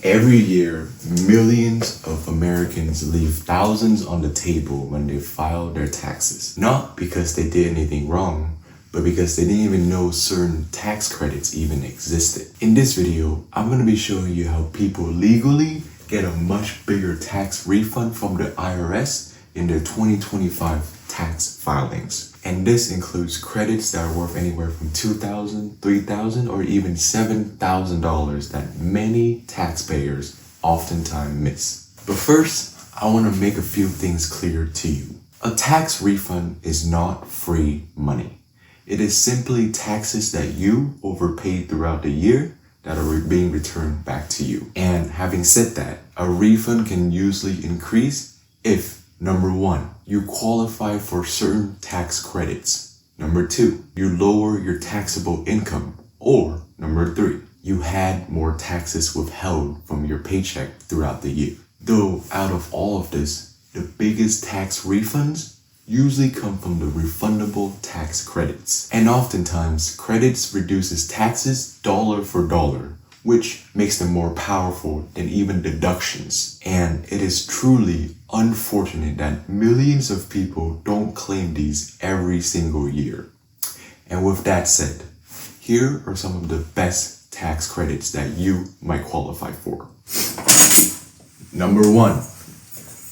Every year, millions of Americans leave thousands on the table when they file their taxes. Not because they did anything wrong, but because they didn't even know certain tax credits even existed. In this video, I'm going to be showing you how people legally get a much bigger tax refund from the IRS in their 2025 tax filings. And this includes credits that are worth anywhere from $2,000, $3,000, or even $7,000 that many taxpayers oftentimes miss. But first, I want to make a few things clear to you. A tax refund is not free money. It is simply taxes that you overpaid throughout the year that are being returned back to you. And having said that, a refund can usually increase if number one, you qualify for certain tax credits. Number two, you lower your taxable income. Or number three, you had more taxes withheld from your paycheck throughout the year. Though out of all of this, the biggest tax refunds usually come from the refundable tax credits. And oftentimes, credits reduces taxes dollar for dollar, which makes them more powerful than even deductions. And it is truly unfortunate that millions of people don't claim these every single year. And with that said, here are some of the best tax credits that you might qualify for. Number one,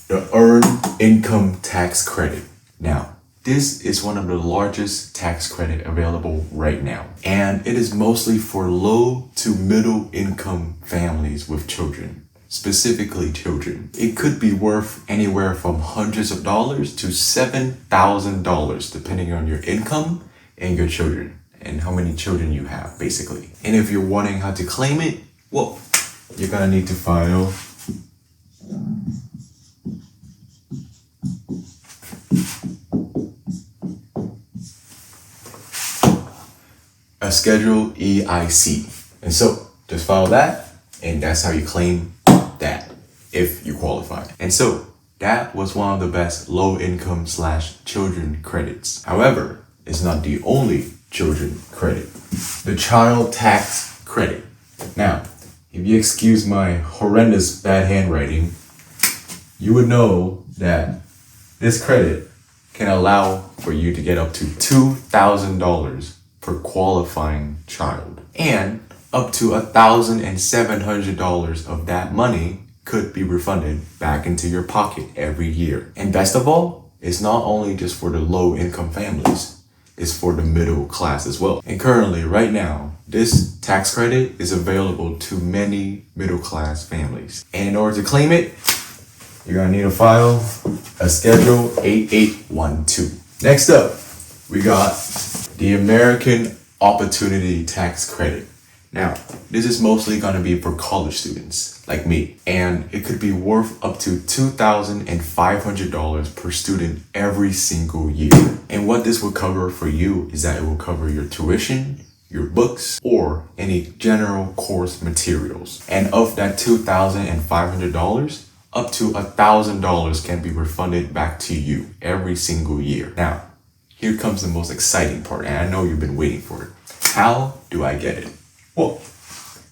the Earned Income Tax Credit. Now, this is one of the largest tax credit available right now, and it is mostly for low to middle income families with children, specifically children. It could be worth anywhere from hundreds of dollars to $7,000 depending on your income and your children and how many children you have, basically. And if you're wondering how to claim it, well, you're gonna need to file a Schedule EIC. And so just file that, and that's how you claim that if you qualify. And so that was one of the best low income / children credits. However, it's not the only children credit. The Child Tax Credit. Now, if you excuse my horrendous bad handwriting, you would know that this credit can allow for you to get up to $2,000 per qualifying child. And up to $1,700 of that money could be refunded back into your pocket every year. And best of all, it's not only just for the low income families, it's for the middle class as well. And currently, right now, this tax credit is available to many middle class families. And in order to claim it, you're gonna need to file a Schedule 8812. Next up, we got the American Opportunity Tax Credit. Now, this is mostly going to be for college students like me, and it could be worth up to $2,500 per student every single year. And what this will cover for you is that it will cover your tuition, your books, or any general course materials. And of that $2,500, up to $1,000 can be refunded back to you every single year. Now, here comes the most exciting part, and I know you've been waiting for it. How do I get it? Well,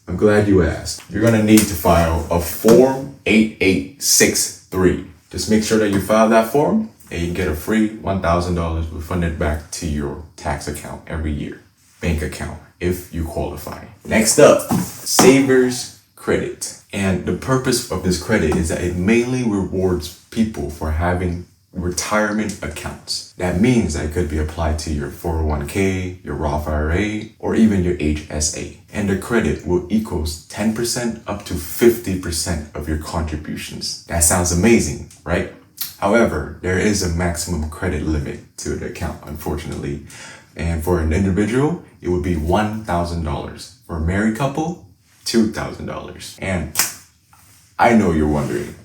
I'm glad you asked. You're gonna need to file a Form 8863. Just make sure that you file that form, and you can get a free $1,000 refunded back to your tax account every year. Bank account, if you qualify. Next up, Savers Credit. And the purpose of this credit is that it mainly rewards people for having retirement accounts. That means that it could be applied to your 401k, your Roth IRA, or even your HSA. And the credit will equals 10% up to 50% of your contributions. That sounds amazing, right? However, there is a maximum credit limit to the account, unfortunately. And for an individual, it would be $1,000. For a married couple, $2,000. And I know you're wondering,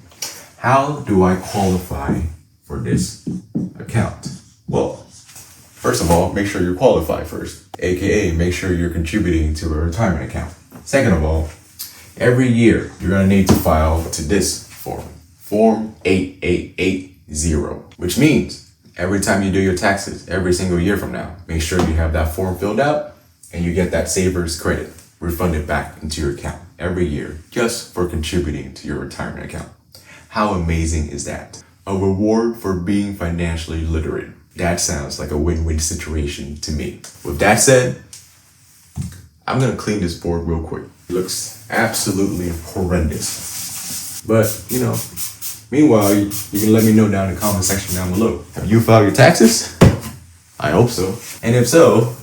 how do I qualify for this account? Well, first of all, make sure you qualify first, aka make sure you're contributing to a retirement account. Second of all, every year you're gonna need to file to this form, Form 8880, which means every time you do your taxes, every single year from now, make sure you have that form filled out and you get that Savers credit refunded back into your account. every year just for contributing to your retirement account. How amazing is that? A reward for being financially literate. That sounds like a win-win situation to me. With that said, I'm gonna clean this board real quick. It looks absolutely horrendous. But, meanwhile, you can let me know down in the comment section down below. Have you filed your taxes? I hope so. And if so,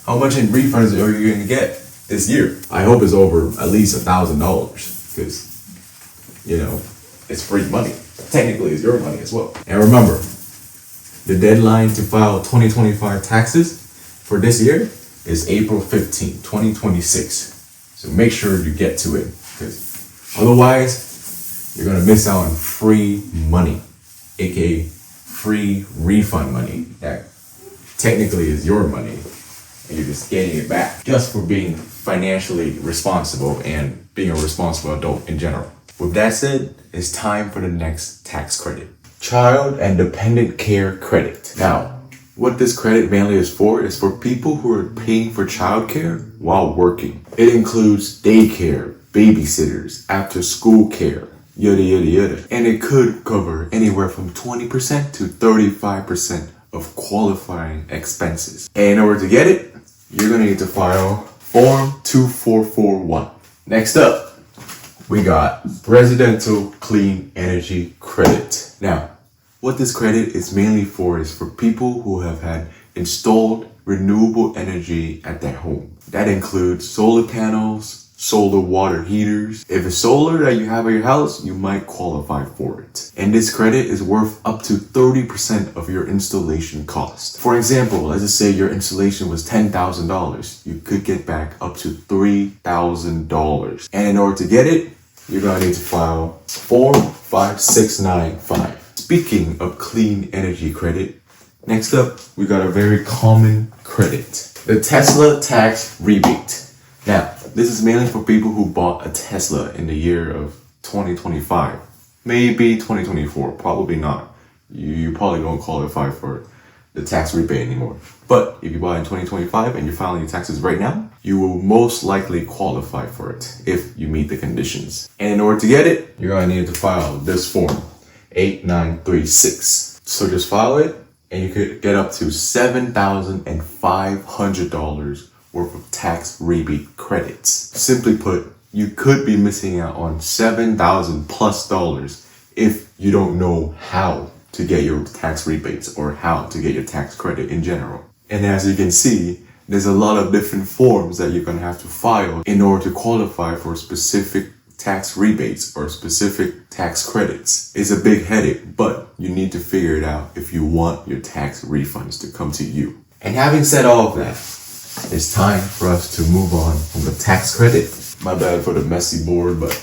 how much in refunds are you gonna get this year? I hope it's over at least $1,000 because, it's free money. Technically, it's your money as well. And remember, the deadline to file 2025 taxes for this year is April 15, 2026. So make sure you get to it because otherwise, you're gonna miss out on free money, aka free refund money that technically is your money and you're just getting it back just for being financially responsible and being a responsible adult in general. With that said, it's time for the next tax credit. Child and dependent care credit. Now, what this credit mainly is for people who are paying for childcare while working. It includes daycare, babysitters, after school care, yada yada yada. And it could cover anywhere from 20% to 35% of qualifying expenses. And in order to get it, you're gonna need to file Form 2441. Next up, we got Residential Clean Energy Credit. Now, what this credit is mainly for is for people who have had installed renewable energy at their home. That includes solar panels, solar water heaters. If it's solar that you have at your house, you might qualify for it. And this credit is worth up to 30% of your installation cost. For example, let's just say your installation was $10,000. You could get back up to $3,000. And in order to get it, you're gonna need to file Form 5695. Speaking of clean energy credit, next up, we got a very common credit. The Tesla tax rebate. Now, this is mainly for people who bought a Tesla in the year of 2025. Maybe 2024, probably not. You probably don't qualify for the tax rebate anymore. But if you bought in 2025 and you're filing your taxes right now, you will most likely qualify for it if you meet the conditions. And in order to get it, you're gonna need to file this form, 8936. So just file it and you could get up to $7,500 worth of tax rebate credits. Simply put, you could be missing out on $7,000+ if you don't know how to get your tax rebates or how to get your tax credit in general. And as you can see, there's a lot of different forms that you're gonna have to file in order to qualify for specific tax rebates or specific tax credits. It's a big headache, but you need to figure it out if you want your tax refunds to come to you. And having said all of that, it's time for us to move on from the tax credit. My bad for the messy board, but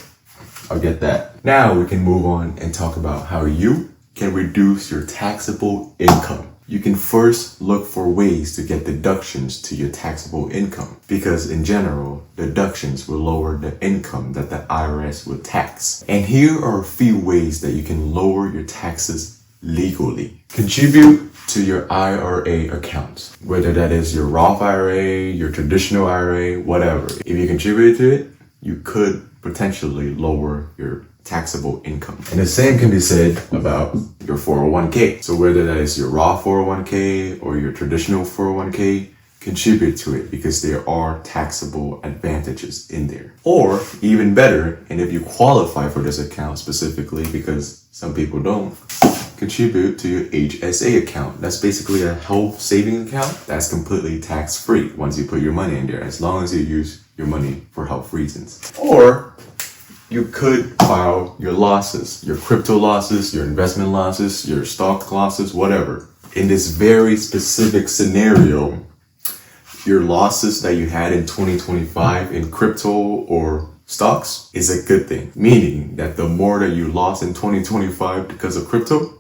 I'll get that. Now we can move on and talk about how you can reduce your taxable income. You can first look for ways to get deductions to your taxable income because in general, deductions will lower the income that the IRS will tax. And here are a few ways that you can lower your taxes legally. Contribute to your IRA account, whether that is your Roth IRA, your traditional IRA, whatever. If you contribute to it, you could potentially lower your taxable income. And the same can be said about your 401k. So whether that is your Roth 401k or your traditional 401k, contribute to it because there are taxable advantages in there. Or even better, and if you qualify for this account specifically, because some people don't, contribute to your HSA account. That's basically a health saving account that's completely tax-free once you put your money in there, as long as you use your money for health reasons. Or you could file your losses, your crypto losses, your investment losses, your stock losses, whatever. In this very specific scenario, your losses that you had in 2025 in crypto or stocks is a good thing. Meaning that the more that you lost in 2025 because of crypto,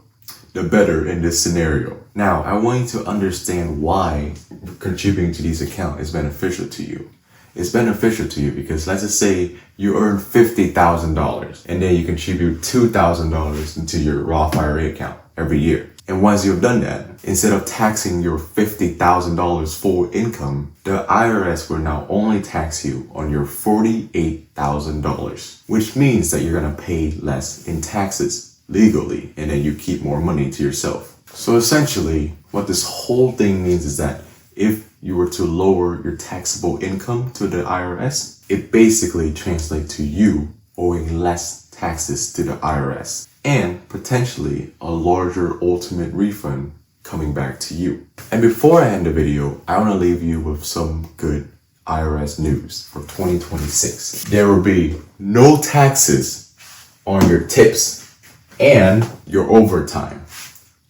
the better in this scenario. Now, I want you to understand why contributing to these accounts is beneficial to you. It's beneficial to you because let's just say you earn $50,000 and then you contribute $2,000 into your Roth IRA account every year. And once you've done that, instead of taxing your $50,000 full income, the IRS will now only tax you on your $48,000, which means that you're going to pay less in taxes legally, and then you keep more money to yourself. So essentially, what this whole thing means is that if you were to lower your taxable income to the IRS, it basically translates to you owing less taxes to the IRS and potentially a larger ultimate refund coming back to you. And before I end the video, I want to leave you with some good IRS news for 2026. There will be no taxes on your tips and your overtime,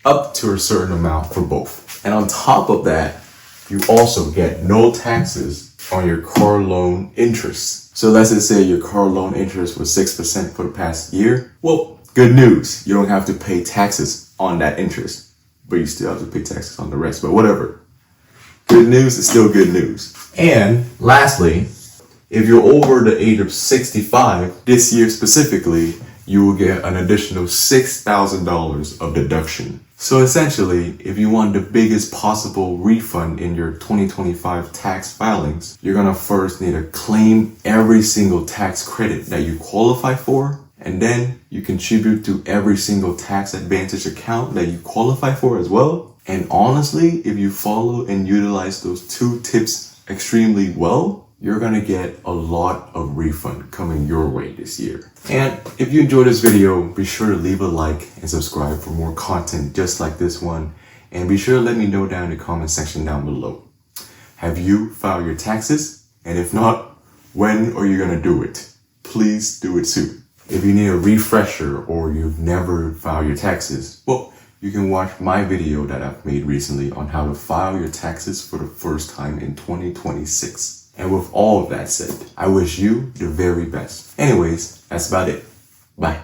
up to a certain amount for both. And on top of that, you also get no taxes on your car loan interest. So let's just say your car loan interest was 6% for the past year. Well, good news. You don't have to pay taxes on that interest, but you still have to pay taxes on the rest, but whatever. Good news is still good news. And lastly, if you're over the age of 65, this year specifically, you will get an additional $6,000 of deduction. So essentially, if you want the biggest possible refund in your 2025 tax filings, you're gonna first need to claim every single tax credit that you qualify for, and then you contribute to every single tax advantage account that you qualify for as well. And honestly, if you follow and utilize those 2 tips extremely well, you're gonna get a lot of refund coming your way this year. And if you enjoyed this video, be sure to leave a like and subscribe for more content just like this one. And be sure to let me know down in the comment section down below. Have you filed your taxes? And if not, when are you gonna do it? Please do it soon. If you need a refresher or you've never filed your taxes, well, you can watch my video that I've made recently on how to file your taxes for the first time in 2026. And with all of that said, I wish you the very best. Anyways, that's about it. Bye.